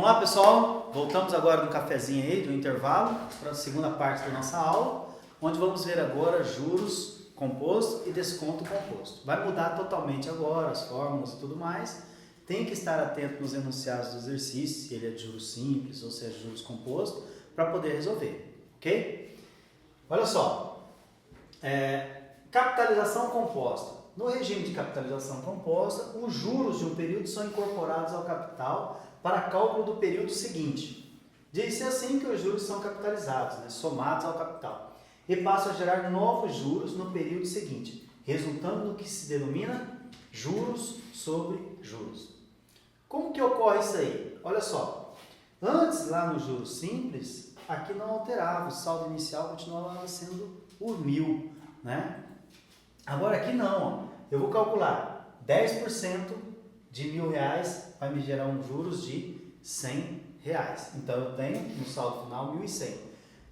Vamos lá, pessoal? Voltamos agora no cafezinho aí, do intervalo, para a segunda parte da nossa aula, onde vamos ver agora juros composto e desconto composto. Vai mudar totalmente agora, as fórmulas e tudo mais. Tem que estar atento nos enunciados do exercício, se ele é de juros simples ou se é de juros composto, para poder resolver, ok? Olha só, capitalização composta. No regime de capitalização composta, os juros de um período são incorporados ao capital para cálculo do período seguinte. Diz-se assim que os juros são capitalizados, somados ao capital, e passam a gerar novos juros no período seguinte, resultando no que se denomina juros sobre juros. Como que ocorre isso aí? Olha só, antes lá no juros simples, aqui não alterava, o saldo inicial continuava sendo o 1.000, né? Agora aqui não, ó. Eu vou calcular 10% de R$1.000 vai me gerar um juros de R$100. Então eu tenho no saldo final 1.100.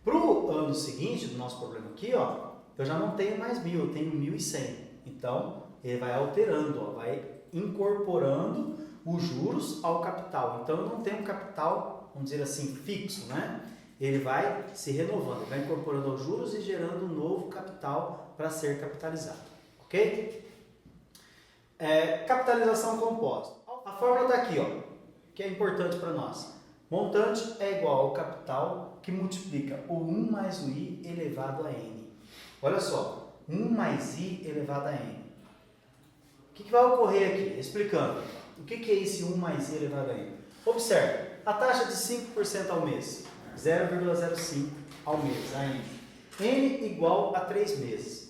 Para o ano seguinte do nosso problema aqui, ó, eu já não tenho mais 1.000, eu tenho 1.100. Então ele vai alterando, ó, vai incorporando os juros ao capital. Então eu não tenho um capital, vamos dizer assim, fixo, né? Ele vai se renovando, vai incorporando os juros e gerando um novo capital para ser capitalizado, ok? Capitalização composta. A fórmula está aqui, ó, que é importante para nós. Montante é igual ao capital que multiplica o 1 mais o i elevado a n. Olha só, 1 mais i elevado a n. O que vai ocorrer aqui? Explicando. O que é esse 1 mais i elevado a n? Observe, a taxa de 5% ao mês, 0,05 ao mês, a n. N igual a 3 meses.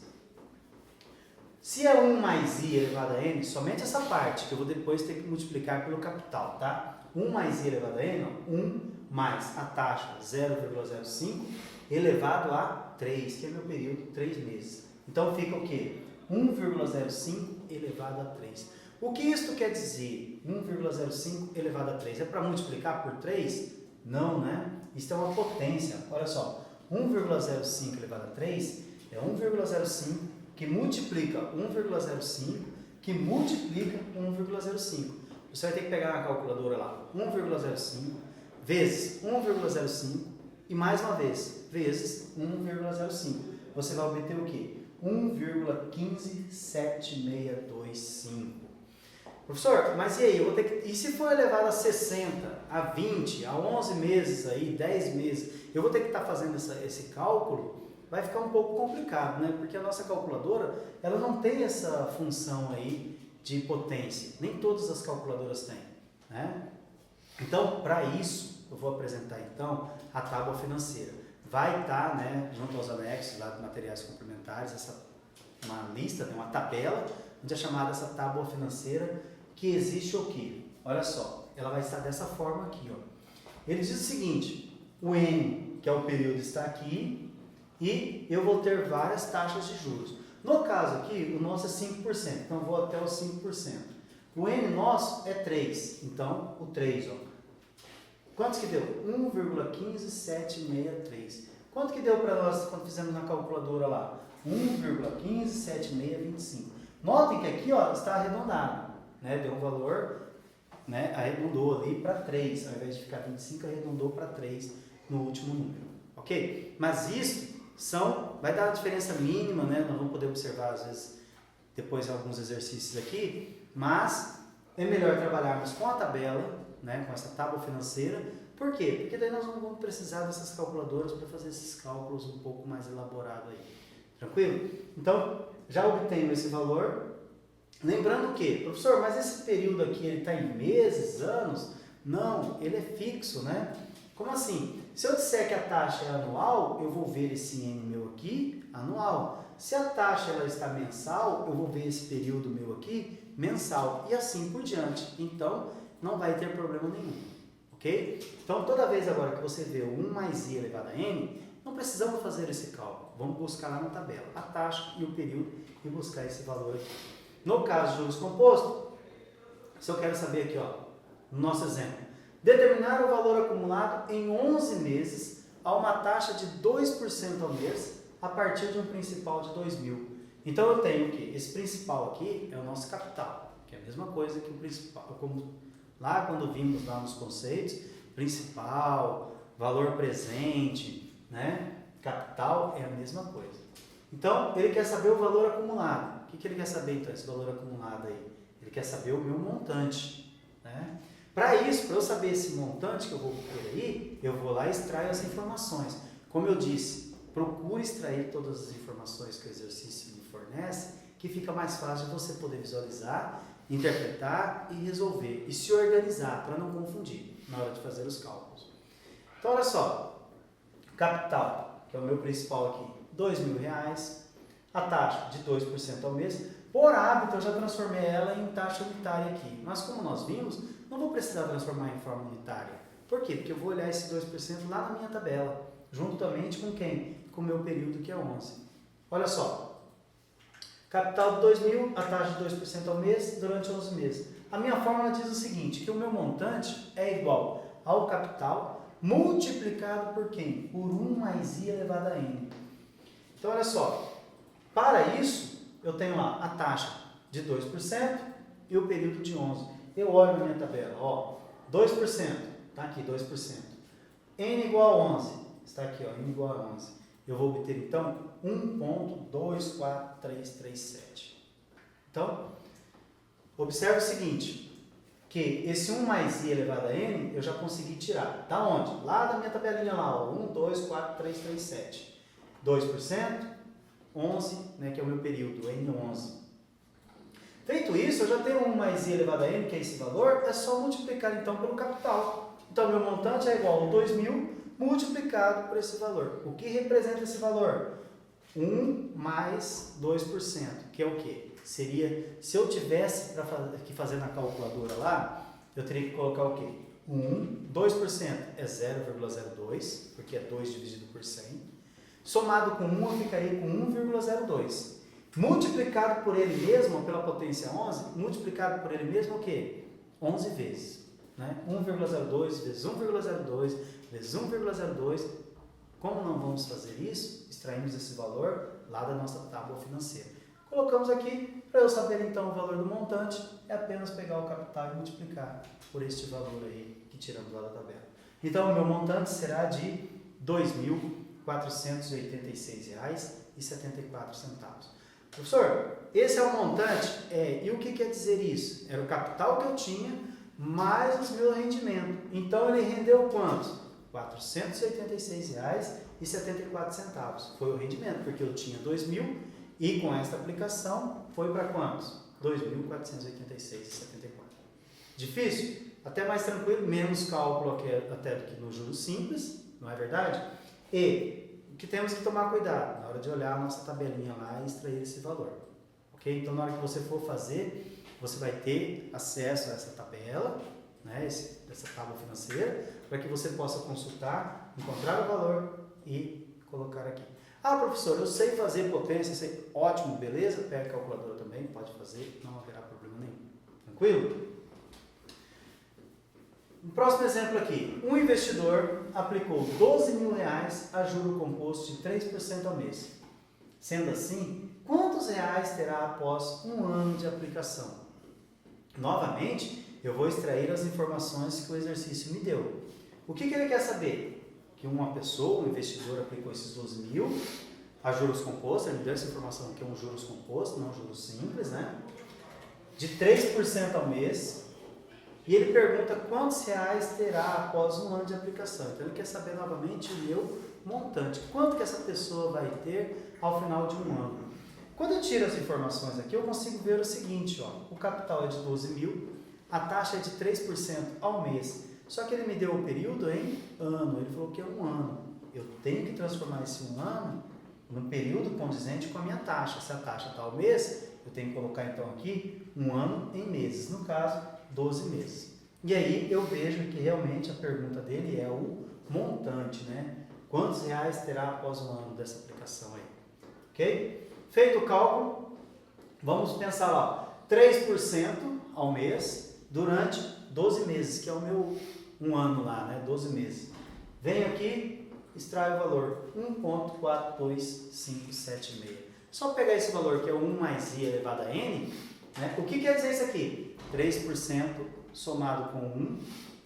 Se é 1 mais i elevado a n, somente essa parte, que eu vou depois ter que multiplicar pelo capital, tá? 1 mais i elevado a n, ó, 1 mais a taxa 0,05 elevado a 3, que é meu período, 3 meses. Então fica o quê? 1,05 elevado a 3. O que isso quer dizer? 1,05 elevado a 3. É para multiplicar por 3? Não, né? Isso é uma potência. Olha só, 1,05 elevado a 3 é 1,05 que multiplica 1,05 que multiplica 1,05. Você vai ter que pegar na calculadora lá, 1,05 vezes 1,05 e mais uma vez, vezes 1,05. Você vai obter o quê? 1,157625. Professor, mas e aí? Eu vou ter que, e se for elevado a 60, a 20, a 11 meses aí, 10 meses, eu vou ter que estar fazendo esse cálculo? Vai ficar um pouco complicado, né? Porque a nossa calculadora, ela não tem essa função aí de potência. Nem todas as calculadoras têm, né? Então, para isso, eu vou apresentar então a tábua financeira. Vai estar, né, junto aos anexos lá de materiais complementares, uma lista, uma tabela, onde é chamada essa tábua financeira, que existe o quê? Olha só, ela vai estar dessa forma aqui, ó. Ele diz o seguinte, o N, que é o período, está aqui, e eu vou ter várias taxas de juros. No caso aqui, o nosso é 5%, então eu vou até os 5%. O N nosso é 3, então o 3, ó. Quantos que deu? 1,15763. Quanto que deu para nós quando fizemos na calculadora lá? 1,157625. Notem que aqui, ó, está arredondado, né? Deu um valor, né? Arredondou ali para 3, ao invés de ficar 25, arredondou para 3 no último número, ok? Mas isso vai dar uma diferença mínima, né? Nós vamos poder observar, às vezes, depois alguns exercícios aqui, mas é melhor trabalharmos com a tabela, né? Com essa tábua financeira. Por quê? Porque daí nós não vamos precisar dessas calculadoras para fazer esses cálculos um pouco mais elaborados aí. Tranquilo? Então, já obtenho esse valor. Lembrando que, professor, mas esse período aqui, ele está em meses, anos? Não, ele é fixo, né? Como assim? Se eu disser que a taxa é anual, eu vou ver esse N meu aqui, anual. Se a taxa ela está mensal, eu vou ver esse período meu aqui, mensal. E assim por diante. Então, não vai ter problema nenhum. Ok? Então, toda vez agora que você vê o 1 mais i elevado a n, não precisamos fazer esse cálculo. Vamos buscar lá na tabela a taxa e o período e buscar esse valor aqui. No caso de juros compostos, se eu quero saber aqui, ó, no nosso exemplo, determinar o valor acumulado em 11 meses a uma taxa de 2% ao mês a partir de um principal de 2.000. Então eu tenho o quê? Esse principal aqui é o nosso capital, que é a mesma coisa que o principal, como lá quando vimos lá nos conceitos, principal, valor presente, né? Capital é a mesma coisa. Então, ele quer saber o valor acumulado. O que ele quer saber, então, esse valor acumulado aí? Ele quer saber o meu montante, né? Para isso, para eu saber esse montante que eu vou ter aí, eu vou lá e extraio as informações. Como eu disse, procure extrair todas as informações que o exercício me fornece, que fica mais fácil de você poder visualizar, interpretar e resolver. E se organizar, para não confundir na hora de fazer os cálculos. Então, olha só. Capital, que é o meu principal aqui, R$2.000. A taxa de 2% ao mês. Por hábito, eu já transformei ela em taxa unitária aqui. Mas como nós vimos, não vou precisar transformar em forma unitária. Por quê? Porque eu vou olhar esse 2% lá na minha tabela, juntamente com quem? Com o meu período, que é 11. Olha só. Capital de 2.000, a taxa de 2% ao mês durante 11 meses. A minha fórmula diz o seguinte, que o meu montante é igual ao capital multiplicado por quem? Por 1 mais i elevado a n. Então, olha só. Para isso, eu tenho lá a taxa de 2% e o período de 11. Eu olho na minha tabela, ó, 2%, está aqui 2%. N igual a 11, está aqui, ó, N igual a 11. Eu vou obter, então, 1,24337. Então, observe o seguinte, que esse 1 mais i elevado a n, eu já consegui tirar. Da onde? Lá da minha tabelinha lá, ó, 1,24337. 2%, 11, né, que é o meu período, N11. Feito isso, eu já tenho 1 mais i elevado a n, que é esse valor, é só multiplicar então pelo capital. Então, meu montante é igual a 2.000 multiplicado por esse valor. O que representa esse valor? 1 mais 2%, que é o quê? Seria, se eu tivesse que fazer na calculadora lá, eu teria que colocar o quê? 2% é 0,02, porque é 2 dividido por 100. Somado com 1, eu ficaria com 1,02. Multiplicado por ele mesmo, pela potência 11, multiplicado por ele mesmo o quê? 11 vezes. Né? 1,02 vezes 1,02 vezes 1,02. Como não vamos fazer isso? Extraímos esse valor lá da nossa tábua financeira. Colocamos aqui, para eu saber então o valor do montante, é apenas pegar o capital e multiplicar por este valor aí que tiramos lá da tabela. Então, o meu montante será de R$ 2.486,74. Professor, esse é o montante? E o que quer dizer isso? Era o capital que eu tinha, mais o meu rendimento. Então, ele rendeu quanto? R$ 486,74. Foi o rendimento, porque eu tinha 2.000 e com esta aplicação foi para quantos? R$ 2.486,74. Difícil? Até mais tranquilo, menos cálculo até do que no juros simples, não é verdade? E o que temos que tomar cuidado na hora de olhar a nossa tabelinha lá e extrair esse valor. Ok? Então, na hora que você for fazer, você vai ter acesso a essa tabela, né, essa tábua financeira, para que você possa consultar, encontrar o valor e colocar aqui. Ah, professor, eu sei fazer potência, sei. Ótimo, beleza? Pega a calculadora também, pode fazer, não haverá problema nenhum. Tranquilo? No próximo exemplo aqui, um investidor aplicou R$12.000 a juro composto de 3% ao mês. Sendo assim, quantos reais terá após um ano de aplicação? Novamente, eu vou extrair as informações que o exercício me deu. O que ele quer saber? Que uma pessoa, um investidor, aplicou esses 12.000 a juros compostos, ele me deu essa informação que é um juros composto, não um juros simples, né? De 3% ao mês. E ele pergunta quantos reais terá após um ano de aplicação. Então, ele quer saber novamente o meu montante. Quanto que essa pessoa vai ter ao final de um ano. Quando eu tiro as informações aqui, eu consigo ver o seguinte, ó, o capital é de 12.000, a taxa é de 3% ao mês. Só que ele me deu o período em ano, ele falou que é um ano. Eu tenho que transformar esse um ano num período condizente com a minha taxa. Se a taxa está ao mês, eu tenho que colocar então aqui um ano em meses, no caso, 12 meses. E aí eu vejo que realmente a pergunta dele é o montante, né? Quantos reais terá após um ano dessa aplicação aí? Ok? Feito o cálculo, vamos pensar lá, 3% ao mês durante 12 meses, que é o meu um ano lá, né? 12 meses. Venho aqui, extrai o valor 1,42576. Só pegar esse valor, que é 1 mais i elevado a n, né? O que quer dizer isso aqui? 3% somado com 1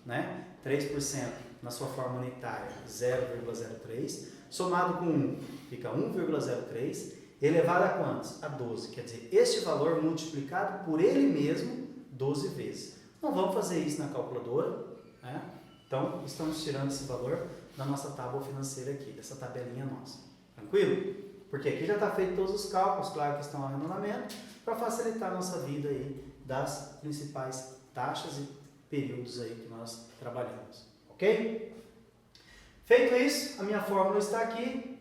né? 3% na sua forma unitária, 0,03, somado com 1, fica 1,03, elevado a quantos? A 12, quer dizer, este valor multiplicado por ele mesmo 12 vezes. Não vamos fazer isso na calculadora, né? Então, estamos tirando esse valor da nossa tábua financeira aqui, dessa tabelinha nossa. Tranquilo? Porque aqui já está feito todos os cálculos, claro que estão no arredondamento, para facilitar a nossa vida aí das principais taxas e períodos aí que nós trabalhamos. Ok? Feito isso, a minha fórmula está aqui.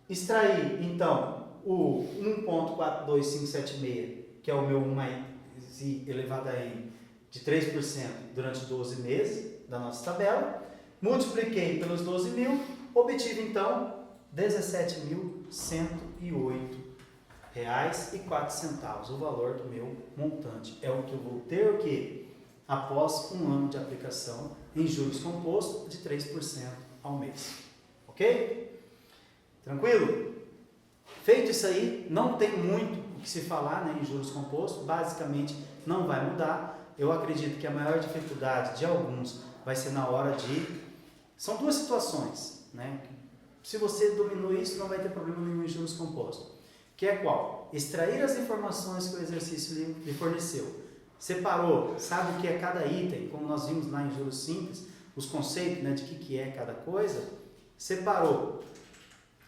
Extrair, então, o 1.42576, que é o meu 1 mais i elevado a n de 3% durante 12 meses da nossa tabela. Multipliquei pelos 12 mil, obtive então R$17.108,04, o valor do meu montante. É o que eu vou ter o quê? Após um ano de aplicação em juros compostos de 3% ao mês. Ok? Tranquilo? Feito isso aí, não tem muito o que se falar, né, em juros compostos, basicamente não vai mudar. Eu acredito que a maior dificuldade de alguns vai ser na hora de... São duas situações, né? Se você dominou isso, não vai ter problema nenhum em juros compostos. Que é qual? Extrair as informações que o exercício lhe forneceu. Separou, sabe o que é cada item, como nós vimos lá em juros simples, os conceitos, né, de que é cada coisa, separou.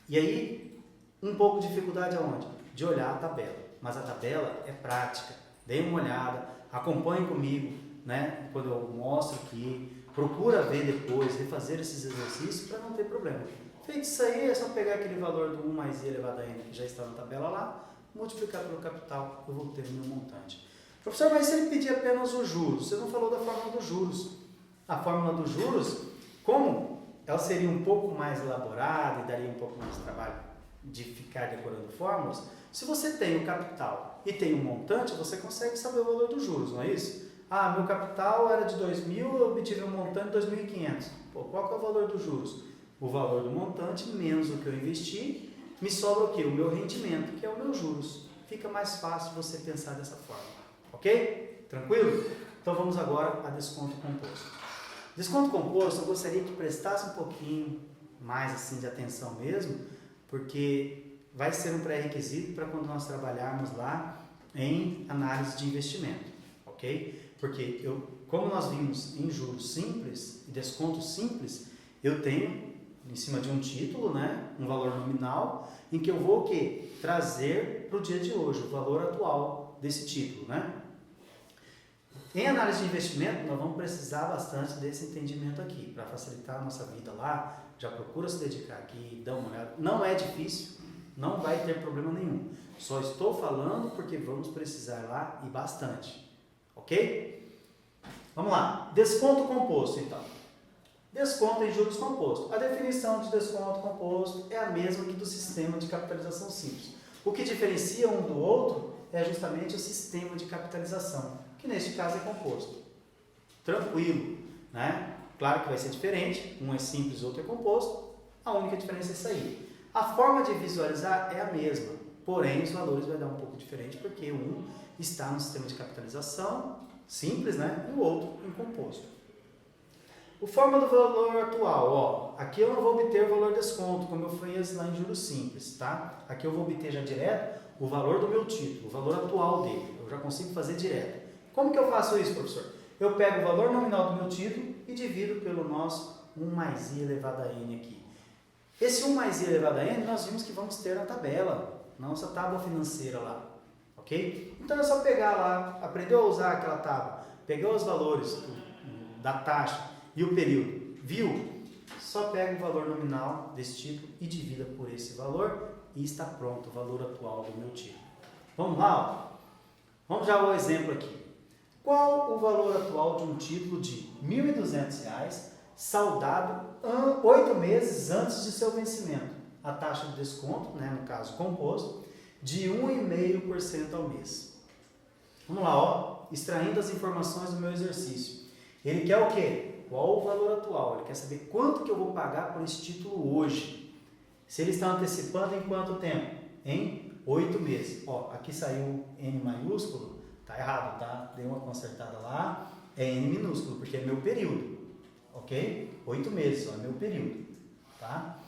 E aí, um pouco de dificuldade aonde? De olhar a tabela. Mas a tabela é prática. Dê uma olhada, acompanhe comigo, né, quando eu mostro aqui, procura ver depois, refazer esses exercícios para não ter problema. Feito isso aí, é só pegar aquele valor do 1 mais i elevado a n, que já está na tabela lá, multiplicar pelo capital, eu vou ter o meu montante. Professor, mas se ele pedir apenas os juros, você não falou da fórmula dos juros. A fórmula dos juros, como ela seria um pouco mais elaborada e daria um pouco mais de trabalho de ficar decorando fórmulas, se você tem o capital e tem o montante, você consegue saber o valor dos juros, não é isso? Ah, meu capital era de 2.000, eu obtive um montante de 2.500. Pô, qual que é o valor dos juros? O valor do montante menos o que eu investi, me sobra o quê? O meu rendimento, que é o meu juros. Fica mais fácil você pensar dessa forma. Ok? Tranquilo? Então vamos agora a desconto composto. Desconto composto, eu gostaria que prestasse um pouquinho mais assim de atenção mesmo, porque vai ser um pré-requisito para quando nós trabalharmos lá em análise de investimento. Ok? Porque como nós vimos em juros simples e desconto simples, eu tenho em cima de um título, né, um valor nominal, em que eu vou o quê? Trazer para o dia de hoje, o valor atual desse título, né? Em análise de investimento, nós vamos precisar bastante desse entendimento aqui, para facilitar a nossa vida lá. Já procura se dedicar aqui, dá uma olhada. Não é difícil, não vai ter problema nenhum. Só estou falando porque vamos precisar lá e bastante. Ok? Vamos lá. Desconto composto, então. Desconto em juros compostos. A definição de desconto composto é a mesma que do sistema de capitalização simples. O que diferencia um do outro é justamente o sistema de capitalização, que neste caso é composto. Tranquilo, né? Claro que vai ser diferente, um é simples, outro é composto, a única diferença é isso aí. A forma de visualizar é a mesma, porém os valores vai dar um pouco diferente, porque um está no sistema de capitalização simples, né? E o outro em composto. O forma do valor atual, ó, aqui eu não vou obter o valor desconto, como eu fiz lá em juros simples, tá? Aqui eu vou obter já direto o valor do meu título, o valor atual dele, eu já consigo fazer direto. Como que eu faço isso, professor? Eu pego o valor nominal do meu título e divido pelo nosso 1 mais i elevado a n aqui. Esse 1 mais i elevado a n nós vimos que vamos ter na tabela, na nossa tábua financeira lá, ok? Então é só pegar lá, aprendeu a usar aquela tábua, pegar os valores da taxa e o período, viu? Só pega o valor nominal desse título e divida por esse valor e está pronto o valor atual do meu título. Vamos lá? Ó. Vamos já ao exemplo aqui. Qual o valor atual de um título de R$ 1.200 saldado 8 meses antes de seu vencimento? A taxa de desconto, né, no caso composto, de 1,5% ao mês. Vamos lá, ó, extraindo as informações do meu exercício. Ele quer o quê? Qual o valor atual? Ele quer saber quanto que eu vou pagar por esse título hoje. Se ele está antecipando em quanto tempo? Em 8 meses. Ó, aqui saiu N maiúsculo, tá errado, tá? Dei uma consertada lá. é N minúsculo, porque é meu período, ok? 8 meses, ó, é meu período, tá?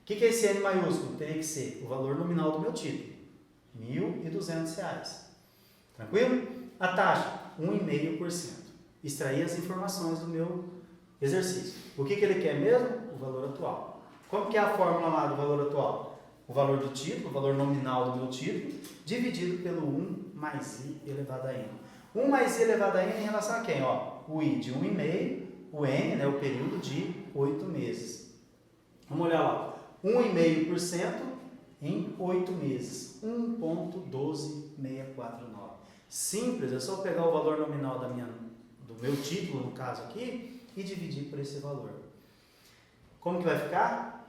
O que é esse N maiúsculo? Teria que ser o valor nominal do meu título, R$ 1.200. Tranquilo? A taxa, 1,5%. Extrair as informações do meu exercício. O que ele quer mesmo? O valor atual. Como que é a fórmula lá do valor atual? O valor do título, o valor nominal do meu título, dividido pelo 1 mais I elevado a N. 1 mais I elevado a N em relação a quem? Ó, o I de 1,5, o N, né, o período de 8 meses. Vamos olhar lá. 1,5% em 8 meses. 1,12649. Simples, é só pegar o valor nominal do meu título, no caso aqui, e dividir por esse valor. Como que vai ficar?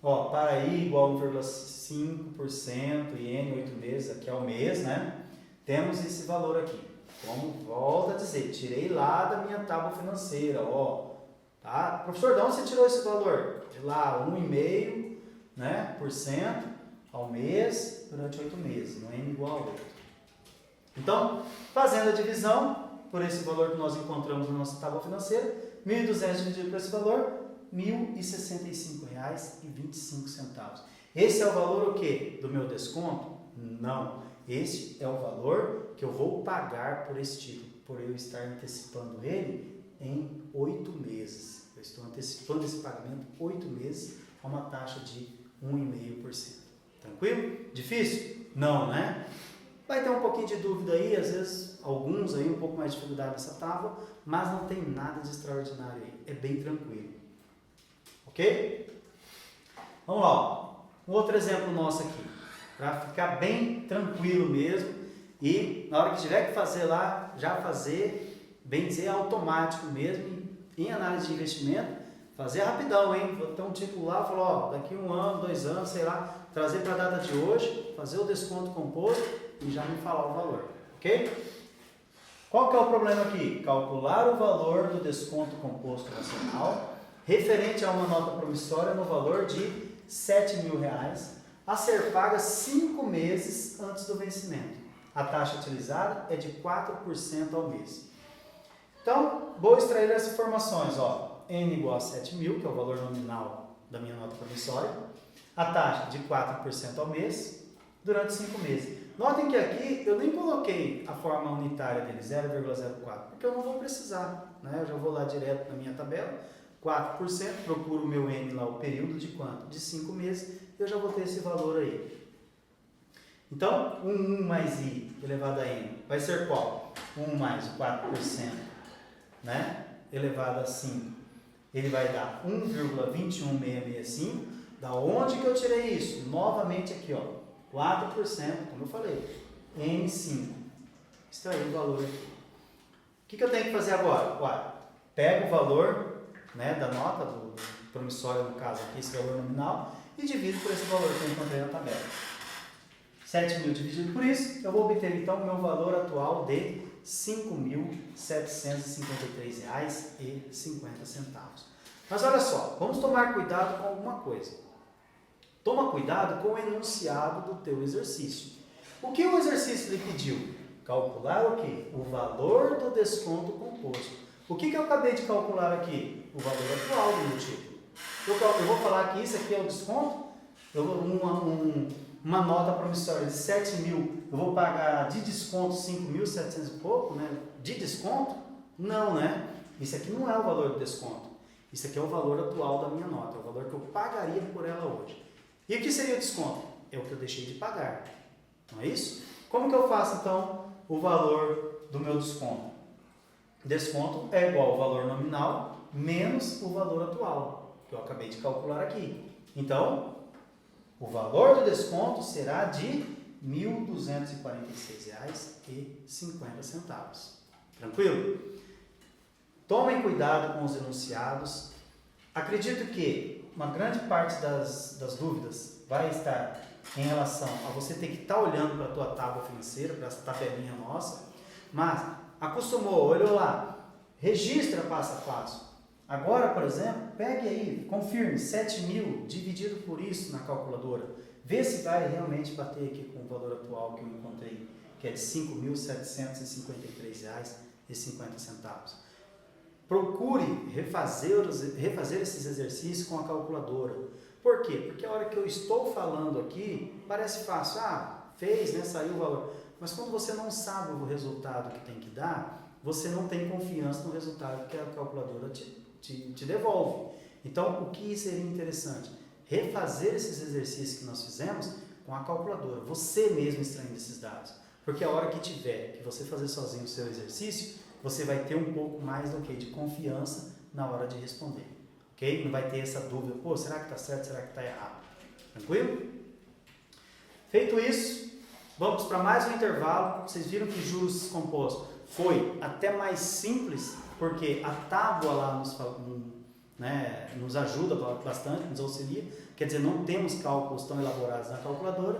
Ó, para I igual a 1,5% e N 8 meses, aqui é o mês, né? Temos esse valor aqui. Como volta a dizer, tirei lá da minha tábua financeira, ó. Tá? Professor, de onde você tirou esse valor? De lá, 1,5%, né, por cento ao mês durante 8 meses, no N igual a 8. Então, fazendo a divisão por esse valor que nós encontramos na nossa tábua financeira, 1.200 dividido por esse valor, R$ 1.065,25. Esse é o valor o quê? Do meu desconto? Não. Esse é o valor que eu vou pagar por esse título, por eu estar antecipando ele em 8 meses. Eu estou antecipando esse pagamento 8 meses a uma taxa de 1,5%. Tranquilo? Difícil? Não, né? Vai ter um pouquinho de dúvida aí, às vezes alguns aí um pouco mais de dificuldade nessa tábua, mas não tem nada de extraordinário aí. É bem tranquilo. Ok? Vamos lá, ó. Um outro exemplo nosso aqui, para ficar bem tranquilo mesmo e na hora que tiver que fazer lá, já fazer, bem dizer, automático mesmo, em análise de investimento, fazer rapidão, hein? Vou ter um título lá, falar, ó, daqui 1 ano, 2 anos, sei lá, trazer para a data de hoje, fazer o desconto composto e já me falar o valor, ok? Qual que é o problema aqui? Calcular o valor do desconto composto nacional referente a uma nota promissória no valor de R$ 7.000 a ser paga 5 meses antes do vencimento. A taxa utilizada é de 4% ao mês. Então, vou extrair essas informações, ó. N igual a 7.000, que é o valor nominal da minha nota promissória. A taxa de 4% ao mês, durante 5 meses. Notem que aqui eu nem coloquei a forma unitária dele, 0,04, porque eu não vou precisar, né? Eu já vou lá direto na minha tabela, 4%, procuro o meu N lá, o período de quanto? De 5 meses, eu já vou ter esse valor aí. Então, 1 mais I elevado a N vai ser qual? 1 mais o 4%, né? Elevado a 5, ele vai dar 1,21665. Da onde que eu tirei isso? Novamente aqui, ó, 4%, como eu falei, N5. Extrair o valor aqui. O que eu tenho que fazer agora? Pego o valor, né, da nota, do promissório, no caso aqui, esse valor nominal, e divido por esse valor que eu encontrei na tabela. 7.000 dividido por isso, eu vou obter então o meu valor atual de R$ 5.753,50. Mas olha só, vamos tomar cuidado com alguma coisa. Toma cuidado com o enunciado do teu exercício. O que o exercício lhe pediu? Calcular o quê? O valor do desconto composto. O que eu acabei de calcular aqui? O valor atual do meu título. Eu vou falar que isso aqui é o desconto. Uma nota promissória de 7.000, eu vou pagar de desconto 5.700 e pouco, né? De desconto? Não, né? Isso aqui não é o valor do desconto. Isso aqui é o valor atual da minha nota, é o valor que eu pagaria por ela hoje. E o que seria o desconto? É o que eu deixei de pagar. Não é isso? Como que eu faço, então, o valor do meu desconto? Desconto é igual ao valor nominal menos o valor atual, que eu acabei de calcular aqui. Então, o valor do desconto será de R$ 1.246,50. Tranquilo? Tomem cuidado com os enunciados. Acredito que uma grande parte das dúvidas vai estar em relação a você ter que estar olhando para a tua tábua financeira, para essa tabelinha nossa, mas acostumou, olhou lá, registra passo a passo. Agora, por exemplo, pegue aí, confirme 7.000 dividido por isso na calculadora. Vê se vai realmente bater aqui com o valor atual que eu encontrei, que é de R$ 5.753,50. procure refazer esses exercícios com a calculadora. Por quê? Porque a hora que eu estou falando aqui, parece fácil. Fez, né? Saiu o valor. Mas quando você não sabe o resultado que tem que dar, você não tem confiança no resultado que a calculadora te devolve. Então, o que seria interessante? Refazer esses exercícios que nós fizemos com a calculadora. Você mesmo extraindo esses dados. Porque a hora que tiver que você fazer sozinho o seu exercício, você vai ter um pouco mais do que de confiança na hora de responder. Ok? Não vai ter essa dúvida. Será que está certo? Será que está errado? Tranquilo? Feito isso, vamos para mais um intervalo. Vocês viram que juros compostos foi até mais simples, porque a tábua lá nos ajuda bastante, nos auxilia. Quer dizer, não temos cálculos tão elaborados na calculadora.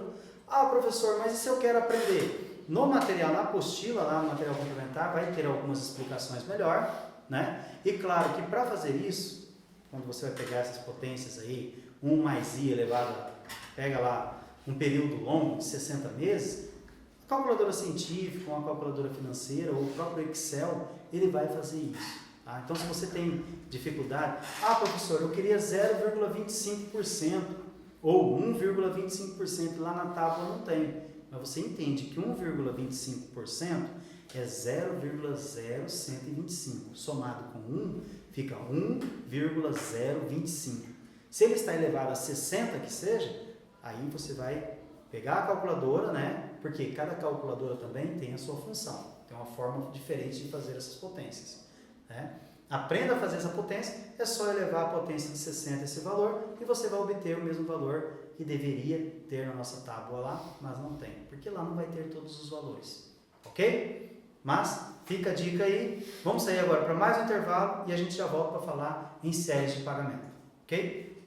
Professor, mas e se eu quero aprender? No material, na apostila, lá no material complementar, vai ter algumas explicações melhor, né? E claro que para fazer isso, quando você vai pegar essas potências aí, 1 mais i elevado, pega lá um período longo de 60 meses, a calculadora científica, uma calculadora financeira ou o próprio Excel, ele vai fazer isso. Tá? Então, se você tem dificuldade, professor, eu queria 0,25% ou 1,25%, lá na tábua não tem. Mas você entende que 1,25% é 0,0125. Somado com 1, fica 1,025. Se ele está elevado a 60, que seja, aí você vai pegar a calculadora, né? Porque cada calculadora também tem a sua função. Tem uma forma diferente de fazer essas potências, né? Aprenda a fazer essa potência, é só elevar a potência de 60 esse valor e você vai obter o mesmo valor que deveria ter na nossa tábua lá, mas não tem, porque lá não vai ter todos os valores, ok? Mas fica a dica aí, vamos sair agora para mais um intervalo e a gente já volta para falar em séries de pagamento, ok?